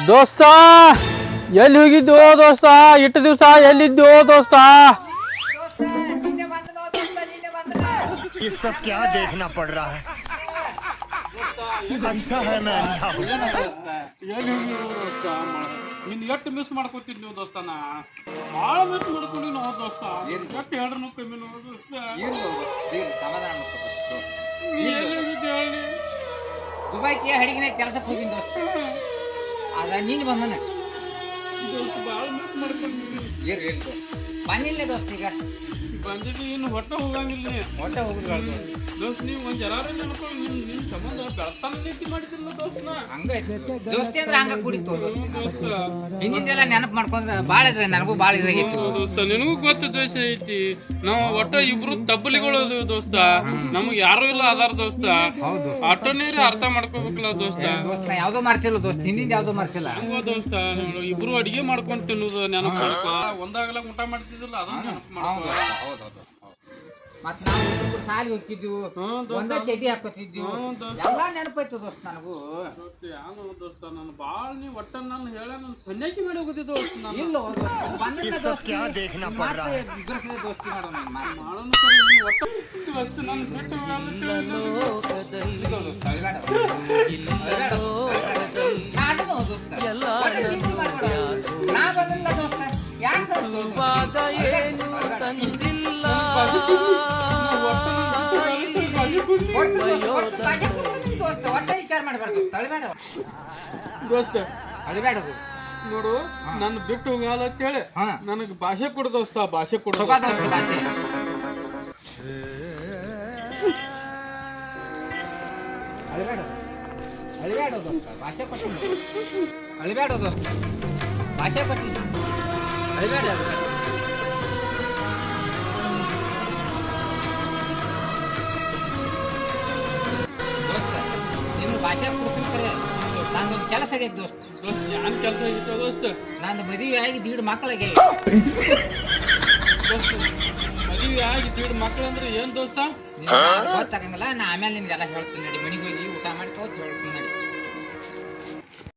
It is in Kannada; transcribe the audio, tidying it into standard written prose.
ದೋಸ್ತ ಎಲ್ಲಿ ಹೋಗಿದ್ದೋ ದೋಸ್ತ ಇಟ್ಟು ದಿವಸ ಎಲ್ಲಿದ್ದೋ ದೋಸ್ತ ये सब क्या देखना पड़ रहा है अच्छा है मैं अंधा हूँ ಎಲ್ಲಿ ಹೋಗಿರೋ ದೋಸ್ತ ನಿನ್ ಎಷ್ಟು ಮಿಸ್ ಮಾಡ್ಕೊತಿದ್ ನೀವು ದೋಸ್ತನ ಭಾಳ ಮಿಸ್ ಮಾಡ್ಕೊಂಡು ನಾವು ದೋಸ್ತ ಎಷ್ಟು ಹೇಳ್ರು ಕಮ್ಮಿ ನಾವು ದೋಸ್ತ ನೀ ಎಲ್ಲಿ ಹೋಗಿದ್ದೆ ಹೇಳಿ ದುಬೈಗೆ ಹಡಿಗಿನ ಕೆಲಸಕ್ಕೆ ಹೋಗಿನ ದೋಸ್ತ ಅದ ನೀನು ಬಂದನ ದೋಸ್ತ ಭಾಳ ಮಿಸ್ ಮಾಡ್ಕೊಂಡು ಬಂದಿಲ್ಲ ದೋಸ್ತ ಈಗ ಬಂದಿದ್ದು ಇನ್ನು ಹೊಟ್ಟೆ ಹೋಗಂಗಿಲ್ಲ ಹೊಟ್ಟೆ ಹೋಗುದು ದೋಸ್ತ ನೀವು ಒಂದ್ ಜರಾರ ನೆನಪು ನಿನ್ ಸಂಬಂಧ ಬೆಳತಾನ ನೀತಿ ಮಾಡಿದಿಲ್ಲ ದೋಸ್ತನ ಹಂಗ ದೋಸ್ತಿ ಅಂದ್ರೆ ಹಂಗ ಕುಡಿತು ದೋಸ್ತ ದೋಸ್ತ ಹಿಂದಿಂದೆಲ್ಲ ನೆನಪು ಮಾಡ್ಕೊಂಡ್ರೆ ಭಾಳ ಇದೆ ನನಗೂ ಭಾಳ ಇದಾಗಿತ್ತು ದೋಸ್ತ ನಿನಗೂ ಗೊತ್ತು ದೋಸ್ತ ಐತಿ ನಾವು ಒಟ್ಟ ಇಬ್ರು ತಬ್ಬಲಿಗಳು ಅದೇವ್ ದೋಸ್ತ ನಮಗ್ ಯಾರು ಇಲ್ಲ ಅದಾರ ದೋಸ್ತ ಹೌದು ಅಟ್ಟ ನೀರೇ ಅರ್ಥ ಮಾಡ್ಕೋಬೇಕಲ್ಲ ದೋಸ್ತ ದೋಸ್ತ ಯಾವ್ದೋ ಮಾಡ್ತಿಲ್ಲ ದೋಸ್ತ ಹಿಂದಿಂದ ಯಾವ್ದೋ ಮಾಡ್ತಿಲ್ಲ ಹಂಗೋ ದೋಸ್ತ ನಾವು ಇಬ್ರು ಅಡಿಗೆ ಮಾಡ್ಕೊಂಡ್ ತಿನ್ನುದು ನೆನಪು ಮಾಡ್ಕೊ ಒಂದಾಗಲ ಊಟ ಮಾಡ್ತಿದ್ದಿಲ್ಲ ಅದನ್ನ ನೆನಪು ಮಾಡ್ಕೊ ಮತ್ ನಾವು ಇಬ್ರು ಸಾಲಿ ಹೋಗ್ತಿದ್ವು ಒಂದ ಚಟಿ ಹಾಕೋತಿದ್ವು ಎಲ್ಲಾ ನೆನಪಾಯ್ತು ದೋಸ್ತ ನನಗೂ ದೋಸ್ತ ಯಾನು ದೋಸ್ತ ನಾನು ಬಾಳ ನೀವ್ ಒಟ್ಟ ನಾನು ಹೇಳ ನಾನು ಸನ್ಯಾಸಿ ಮಾಡಿ ಹೋಗಿದ್ದೆ ದೋಸ್ತ ನಾನು ಇಲ್ಲ ಬಂದಿಲ್ಲ ದೋಸ್ತಿ क्या देखना पड़ रहा है ಬಿಗ್ರಸ್ಲೆ ದೋಸ್ತಿ ಮಾಡೋಣ ಮಾಡೋಣ ಸರಿ ನೀನ್ ಒಟ್ಟ ದೋಸ್ತ ನಾನು ಬಿಟ್ಟು ನಾ ಬಂದಿಲ್ಲ ದೋಸ್ತ ಯಾಕೆ ಒಟ್ಟ ವಿಚಾರ ಮಾಡಬಾರ್ದು ತಳಿಬೇಡ ದೋಸ್ತ ಅಳಿಬೇಡ ನೋಡು ನನ್ನ ಬಿಟ್ಟು ಹೋಗಲ್ಲ ಅಂತೇಳಿ ಹಾ ನನಗ್ ಭಾಷೆ ಕೊಡು ದೋಸ್ತ ಭಾಷೆ ಕೊಡು ತಗೋ ದೋಸ್ತ ಭಾಷೆ ಅಳಿಬೇಡ ಅಳಿಬೇಡ ದೋಸ್ತ ಭಾಷೆ ಕೊಟ್ಟು ಅಳಿಬೇಡ ದೋಸ್ತ ಭಾಷೆ ಕೊಟ್ಟು ಅಳಿಬೇಡ ದೋಸ್ತ ನಿನ್ನ ಭಾಷೆ ಕೊಡ್ತೀನಿ ಕರೆ ನಂದೊಂದು ಕೆಲಸ ಆಗೈತೆ ದೋಸ್ತ ದೋಸ್ತ ಯಾನ್ ಕೆಲಸ ಆಗಿತ್ತು ದೋಸ್ತ ನಂದು ಮದುವೆ ಆಗಿ ದೀಡ್ ಮಕ್ಕಳಿಗೆ ದೋಸ್ತ ಮದುವೆ ಆಗಿ ದೀಡ್ ಮಕ್ಳು ಅಂದ್ರೆ ಏನ್ ದೋಸ್ತ ಗೊತ್ತಾಗಂಗಿಲ್ಲ ನಾ ಆಮೇಲೆ ನಿನ್ಗೆಲ್ಲ ಹೇಳ್ತೀನಿ ನಡಿ ಮನೆಗೆ ಹೋಗಿ ಊಟ ಮಾಡಿ ಕೌತ್ ಹೇಳ್ತೀನಿ ನಡಿ